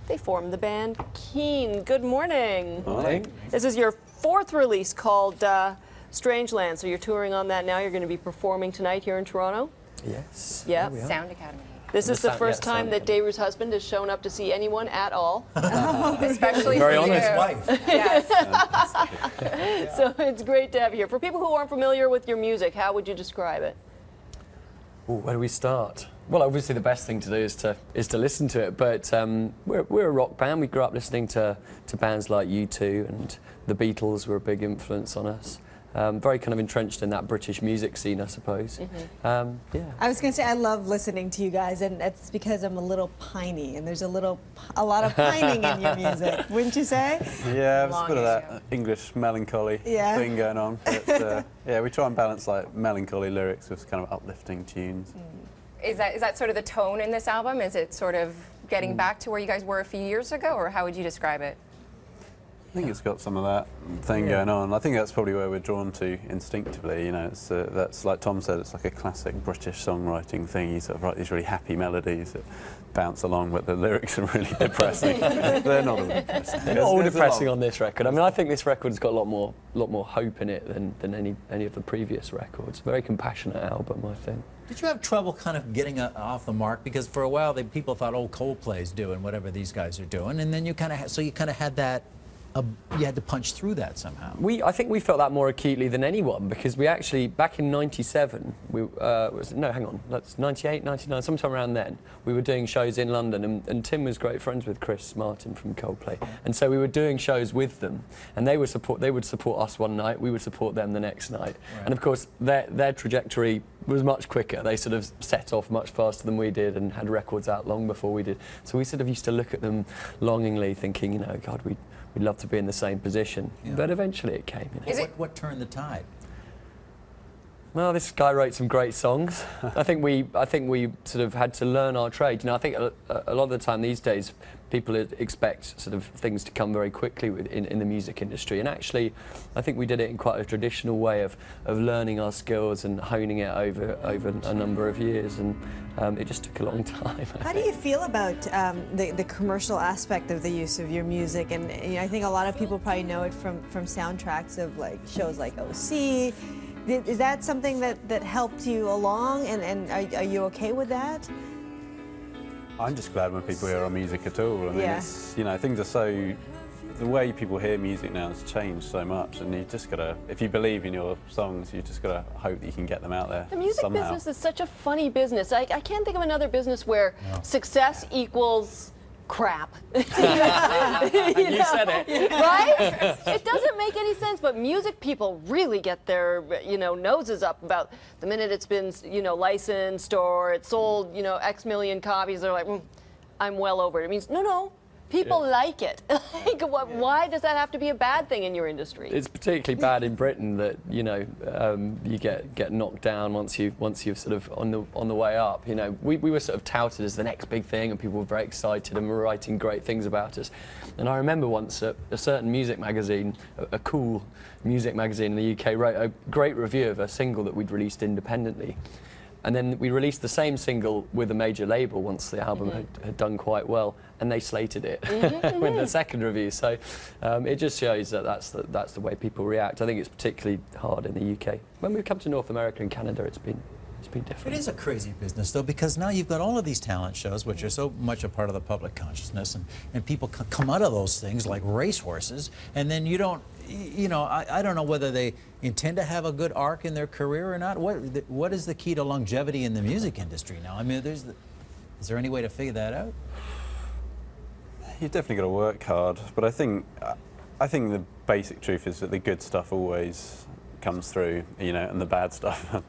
They formed the band Keane. Good morning. Morning. This is your fourth release called Strangeland. So you're touring on that now. You're going to be performing tonight here in Toronto. Yes. Yep. Sound Academy. This is the first time that Deirdre's husband has shown up to see anyone at all. Especially Very for honest you. wife. Yes. So it's great to have you here. For people who aren't familiar with your music, how would you describe it? Ooh, where do we start? Well, obviously the best thing to do is to listen to it. But we're a rock band. We grew up listening to bands like U2 and the Beatles were a big influence on us. Very kind of entrenched in that British music scene, I suppose. Yeah. I was going to say I love listening to you guys, and it's because I'm a little piney, and there's a lot of pining in your music, wouldn't you say? Yeah, there's a bit of that English melancholy thing going on. But, yeah, we try and balance like melancholy lyrics with kind of uplifting tunes. Is that sort of the tone in this album? Is it sort of getting back to where you guys were a few years ago, or how would you describe it? I think it's got some of that thing going on. I think that's probably where we're drawn to instinctively. You know, it's that's like Tom said, it's like a classic British songwriting thing. You sort of write these really happy melodies that bounce along, but the lyrics are really depressing. They're not all depressing. They're not all depressing on this record. I mean, I think this record's got a lot more hope in it than any of the previous records. Very compassionate album, I think. Did you have trouble kind of getting off the mark? Because for a while, people thought, oh, Coldplay's doing whatever these guys are doing, and then you kind of had that. You had to punch through that somehow. I think we felt that more acutely than anyone, because we actually, back in '97, that's 98, 99, sometime around then, we were doing shows in London, and Tim was great friends with Chris Martin from Coldplay, and so we were doing shows with them, and they would support us one night, we would support them the next night, and of course their trajectory was much quicker. They sort of set off much faster than we did and had records out long before we did. So we sort of used to look at them longingly, thinking, you know, God, we'd love to be in the same position. Yeah. But eventually it came. You know. What turned the tide? Well, this guy wrote some great songs. I think we sort of had to learn our trade. You know, I think a lot of the time these days, people expect sort of things to come very quickly in the music industry. And actually, I think we did it in quite a traditional way of learning our skills and honing it over a number of years. And it just took a long time. How do you feel about the commercial aspect of the use of your music? And you know, I think a lot of people probably know it from soundtracks of like shows like OC. Is that something that helped you along, and are you okay with that? I'm just glad when people hear our music at all. I mean, it's, you know, things are so, the way people hear music now has changed so much, and you just gotta, if you believe in your songs, you just gotta hope that you can get them out there. The music somehow. business is such a funny business. I can't think of another business where success equals crap. You said it. Right? It doesn't make any sense, but music people really get their, you know, noses up about the minute it's been, you know, licensed or it's sold, you know, X million copies. They're like, I'm well over it. It means, no, people like it. Like, why does that have to be a bad thing in your industry? It's particularly bad in Britain that, you know, you get knocked down once you've sort of on the way up. You know, we were sort of touted as the next big thing, and people were very excited and were writing great things about us. And I remember once a certain music magazine, a cool music magazine in the UK, wrote a great review of a single that we'd released independently. And then we released the same single with a major label once the album had done quite well, and they slated it with the second review. So it just shows that that's the way people react. I think it's particularly hard in the UK. When we come to North America and Canada, it's been different. It is a crazy business, though, because now you've got all of these talent shows, which are so much a part of the public consciousness, and people come out of those things like racehorses, and then you don't. You know, I don't know whether they intend to have a good arc in their career or not. What is the key to longevity in the music industry now? I mean, is there any way to figure that out? You've definitely got to work hard, but I think the basic truth is that the good stuff always comes through, you know, and the bad stuff,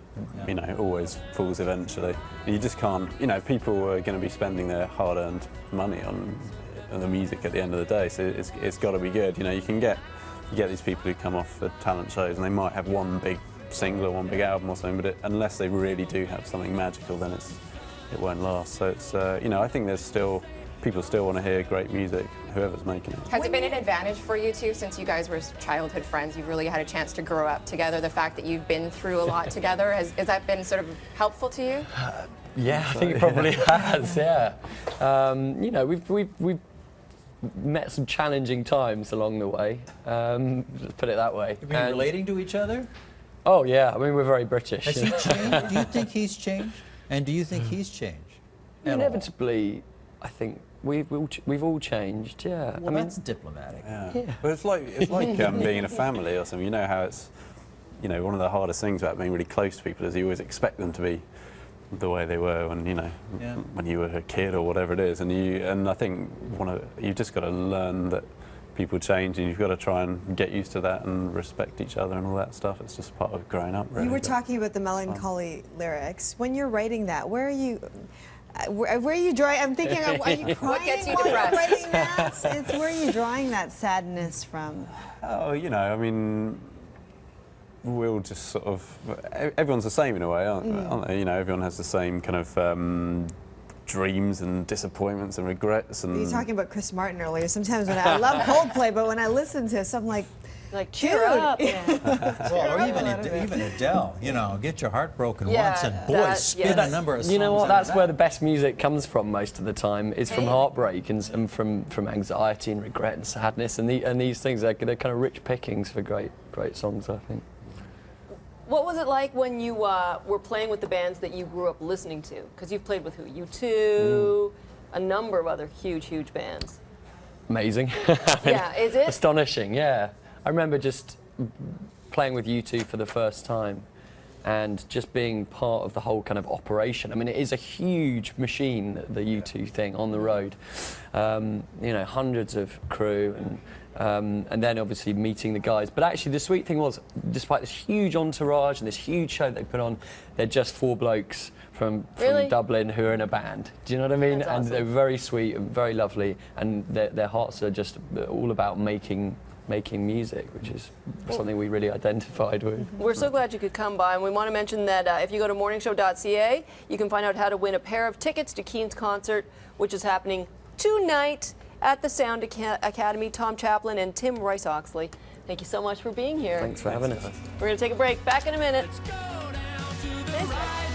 you know, always falls eventually. You just can't, you know, people are going to be spending their hard-earned money on the music at the end of the day, so it's got to be good. You know, you get these people who come off the talent shows and they might have one big single or one big album or something, but unless they really do have something magical, then it won't last. So it's, you know, I think people still want to hear great music, whoever's making it. Has it been an advantage for you two, since you guys were childhood friends? You've really had a chance to grow up together. The fact that you've been through a lot together, has that been sort of helpful to you? Yeah, I think it probably has. Yeah, you know, we've met some challenging times along the way. Let's put it that way. Are you relating to each other? Oh yeah, I mean we're very British. Has he changed? Do you think he's changed? And do you think he's changed? at all? Inevitably, I think we've all changed. Yeah. Well, I mean, that's diplomatic. Yeah. But it's like being a family or something. You know how it's, you know, one of the hardest things about being really close to people is you always expect them to be the way they were when, you know, when you were a kid or whatever it is. And I think you've just got to learn that people change, and you've got to try and get used to that and respect each other and all that stuff. It's just part of growing up, really. You were talking about the melancholy lyrics. When you're writing that, where are you? Where are you drawing? I'm thinking, are you crying What gets you while you're depressed? writing that? It's where are you drawing that sadness from? Oh, you know, I mean, we'll just sort of, everyone's the same in a way, aren't they? You know, everyone has the same kind of dreams and disappointments and regrets. And You were talking about Chris Martin earlier. Sometimes when I love Coldplay, but when I listen to some like cheer up. Well, or even Adele, you know, get your heart broken Yeah, once, and boy, that- spin yeah. a number of songs. you know what? out That's of where that. the best music comes from most of the time. Is from heartbreak and from anxiety and regret and sadness, and these things they're kind of rich pickings for great songs, I think. What was it like when you were playing with the bands that you grew up listening to? Because you've played with who? U2, a number of other huge bands. Amazing. Yeah, is it? Astonishing, yeah. I remember just playing with U2 for the first time and just being part of the whole kind of operation. I mean, it is a huge machine, the U2 thing on the road. You know, hundreds of crew and then obviously meeting the guys. But actually the sweet thing was, despite this huge entourage and this huge show they put on, they're just four blokes from Really? Dublin who are in a band. Do you know what I mean? That's And awesome. they're very sweet and very lovely, and their hearts are just all about making music, which is something we really identified with. We're so glad you could come by, and we want to mention that if you go to morningshow.ca, you can find out how to win a pair of tickets to Keane's concert, which is happening tonight at the Sound Academy. Tom Chaplin and Tim Rice Oxley, thank you so much for being here. Thanks for having us. We're going to take a break. Back in a minute. Let's go down to the